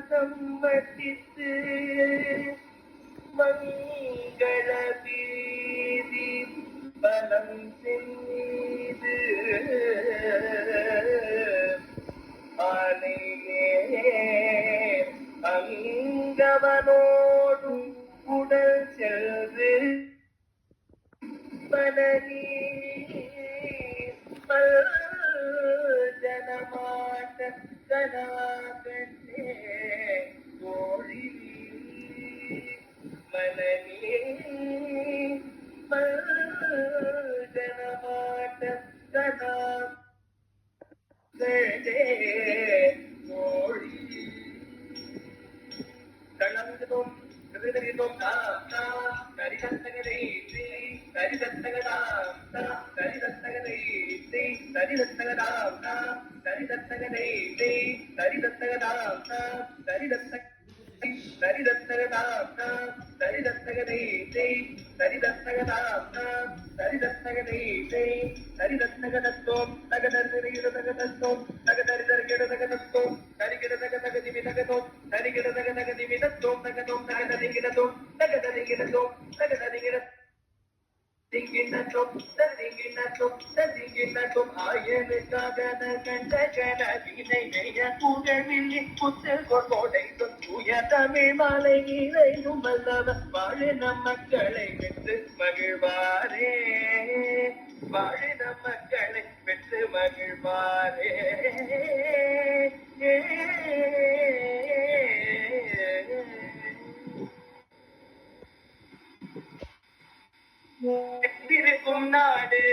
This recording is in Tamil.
சம்மதித்து மங்கள வீதி பலம் செய்து ஆனையே அங்கவனோடும் உடல் செல்து பலனி ஜனமாட்ட கனாகட்டே கோழி மலனி ஜனமாட்ட கனாகட்டே கோழி தளர்ந்ததும் கிருதரிதும் கரிதத்தகதை கரிதத்தகதாம் கரிதத்தகதை கரிதத்தகதாம் கரிதத்தகதை கரிதத்தகதாம் கரிதத்தகதாம் கரிதத்தகதை கரிதத்தகதாம் கரிதத்தகதை கரிதத்தகதத்தோம் தகதரிதகதத்தோம் தகதரிதகதத்தோம் தரிகிடதகதகதிமிதகதோம் தரிகிடதகதகதிமிதத்தோம் தகதோம் தகதரிகிடதோம் தகதரிகிடதோம் தகதரிகிட ஆயனுக்காக கண்ட கனவினை நெய்ய புகழில் புத்தல் கொண்டோடை தூய தமிழ் மாலை இறையும் வல்லவர் வாழின மக்களை பெற்று மகிழ்வாரே வாழின மக்களை பெற்று மகிழ்வாரே இருக்கும் நாடு